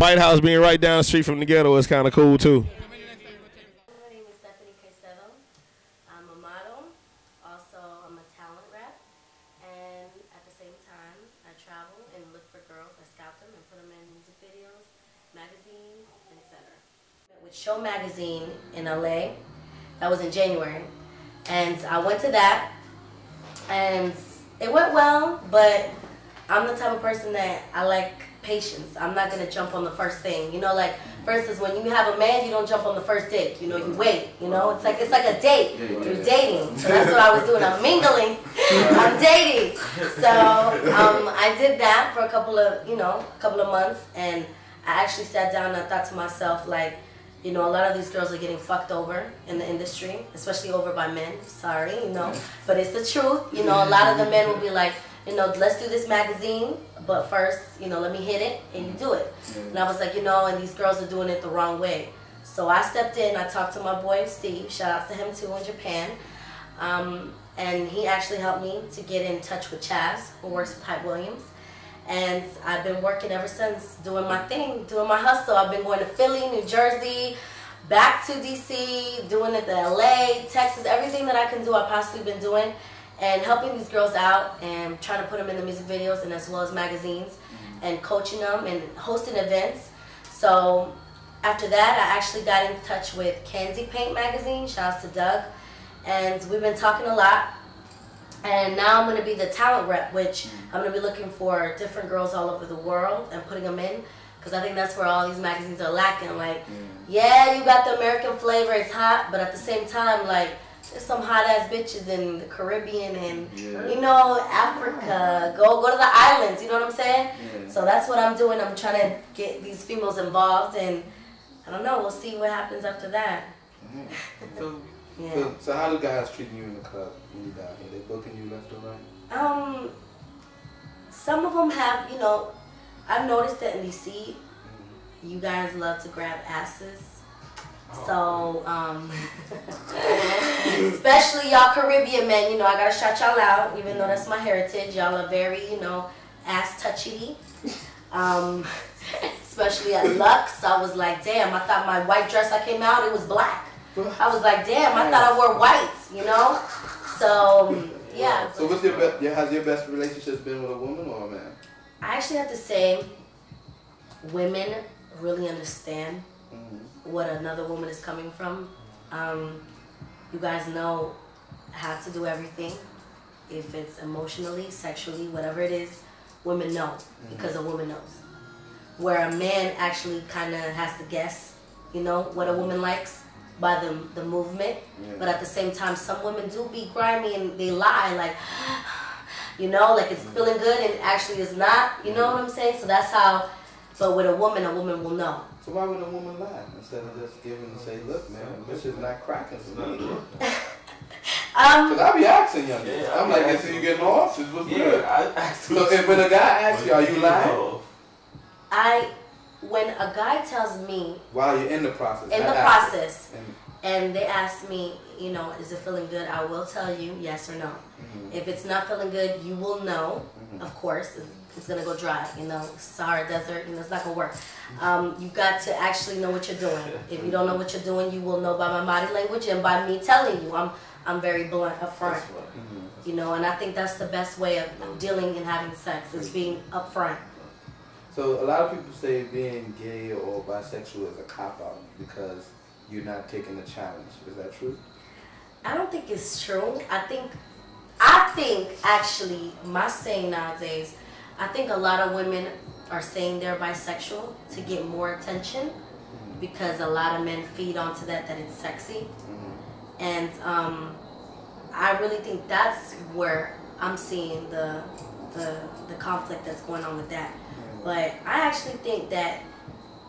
White House being right down the street from the ghetto is kind of cool too. My name is Caicedo. I'm a model. Also, I'm a talent rep. And at the same time, I travel and look for girls. I scout them and put them in music videos, magazines, and etc. With Show Magazine in LA, that was in January. And I went to that, and it went well, but I'm the type of person that I like patience. I'm not gonna jump on the first thing. You know, like for instance, when you have a man, you don't jump on the first date. You know, you wait. You know, it's like a date. You're dating. So that's what I was doing. I'm mingling. I'm dating. So I did that for a couple of months, and I actually sat down and I thought to myself, like, you know, a lot of these girls are getting fucked over in the industry, especially over by men. Sorry, you know, but it's the truth. You know, a lot of the men will be like, you know, let's do this magazine, but first, you know, let me hit it, and you do it. And I was like, you know, and these girls are doing it the wrong way. So I stepped in, I talked to my boy Steve, shout out to him too in Japan, and he actually helped me to get in touch with Chaz, who works with Hype Williams. And I've been working ever since, doing my thing, doing my hustle. I've been going to Philly, New Jersey, back to DC, doing it to LA, Texas, everything that I can do I've possibly been doing, and helping these girls out and trying to put them in the music videos and as well as magazines, and coaching them and hosting events. So after that, I actually got in touch with Candy Paint magazine, shouts to Doug, and we've been talking a lot. And now I'm going to be the talent rep, which I'm going to be looking for different girls all over the world and putting them in, because I think that's where all these magazines are lacking. Like, yeah, you got the American flavor, it's hot, but at the same time, like, there's some hot-ass bitches in the Caribbean and, you know, Africa. Go to the islands, you know what I'm saying? So that's what I'm doing. I'm trying to get these females involved, and I don't know, we'll see what happens after that. So how do guys treating you in the club when you down here? They booking you left or right? Some of them have, you know, I've noticed that in DC, you guys love to grab asses. So, especially y'all Caribbean men, you know, I gotta shout y'all out, even though that's my heritage. Y'all are very, you know, ass touchy. Especially at Lux, I was like, damn, I thought my white dress I came out, it was black. I was like, damn, I thought I wore white, you know? So, yeah. So what's has your best relationships been with a woman or a man? I actually have to say, women really understand what another woman is coming from. You guys know how to do everything. If it's emotionally, sexually, whatever it is, women know, because a woman knows. Where a man actually kind of has to guess, you know, what a woman likes by the movement, but at the same time, some women do be grimy and they lie, like, you know, like it's feeling good and actually it's not, you know what I'm saying? So that's how, but with a woman will know. So why would a woman lie instead of just giving and say, look, man, this is not cracking for me? Because I be asking young people. I'm like, I see you getting off, this was good. So if when a guy asks you, are you lying? When a guy tells me while you're in the process, and they ask me, you know, is it feeling good, I will tell you yes or no. If it's not feeling good, you will know. Of course, it's gonna go dry. You know, Sahara Desert, you know, it's not gonna work. You got to actually know what you're doing. If you don't know what you're doing, you will know by my body language and by me telling you. I'm very blunt upfront. You know, and I think that's the best way of dealing and having sex, is being upfront. So a lot of people say being gay or bisexual is a cop-out because you're not taking the challenge. Is that true? I don't think it's true. I think actually, my saying nowadays, I think a lot of women are saying they're bisexual to get more attention, because a lot of men feed onto that it's sexy. And I really think that's where I'm seeing the conflict that's going on with that. But I actually think that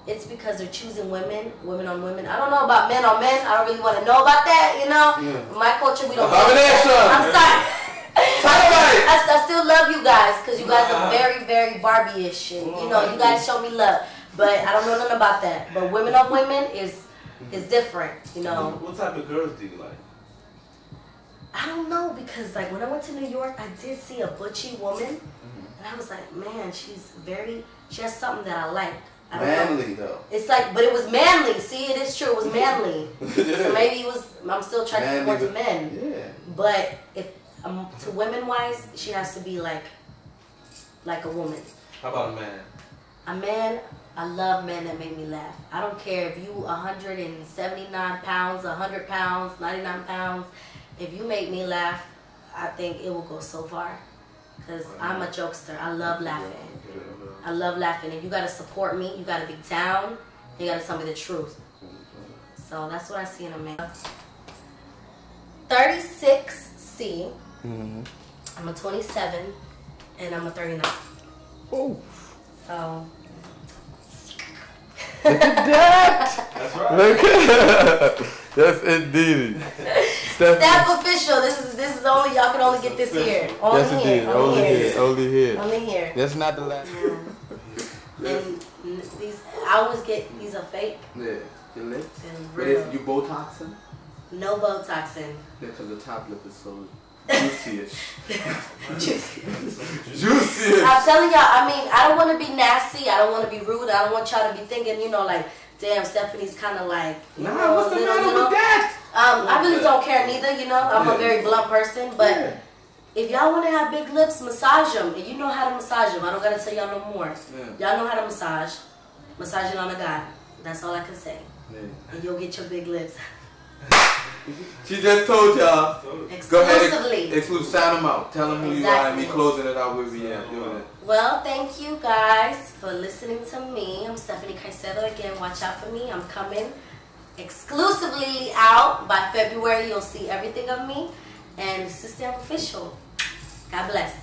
it's because they're choosing women on women. I don't know about men on men. I don't really want to know about that, you know? In my culture, we don't know that. I'm sorry. I still love you guys, because you guys are very, very Barbie-ish. And, you know, you guys show me love. But I don't know nothing about that. But women on women is different, you know? What type of girls do you like? I don't know, because, like, when I went to New York, I did see a butchy woman. And I was like, man, she has something that I like. Manly though. It's like, but it was manly. See, it is true. It was manly. So maybe it was. I'm still trying to support the men. Yeah. But if to women wise, she has to be like a woman. How about a man? A man. I love men that make me laugh. I don't care if you 179 pounds, 100 pounds, 99 pounds. If you make me laugh, I think it will go so far. Because I'm a jokester. I love laughing. I love laughing. And you got to support me. You got to be down. You got to tell me the truth. So that's what I see in a man. 36C. I'm a 27. And I'm a 39. Oh. So. Look at that. That's right. Look at that. Yes, indeed. S.T.A.M.P. official. This is only, y'all can only get this here. Only yes, here. indeed. Only here. Only here. Only here. That's not the last. And these, I always get, these are fake. Yeah. Your lips? And But real. if you Botoxing? No Botoxing. Because the top lip is so juicy-ish. Juicy. I'm telling y'all, I mean, I don't want to be nasty. I don't want to be rude. I don't want y'all to be thinking, you know, like, damn, Stephanie's kind of like, Nah, what's the matter with that? I really don't care neither, you know. I'm a very blunt person, but Yeah. if y'all want to have big lips, massage them. And you know how to massage them. I don't got to tell y'all no more. Yeah. Y'all know how to massage. Massage it on a guy. That's all I can say. Yeah. And you'll get your big lips. She just told y'all. Go ahead, exclusive, sound them out. Tell them who you are and me closing it out with me. Yeah, doing it. Well, thank you guys for listening to me. I'm Stephanie Caicedo. Again, watch out for me. I'm coming exclusively out by February. You'll see everything of me. And it's S.T.A.M.P. official. God bless.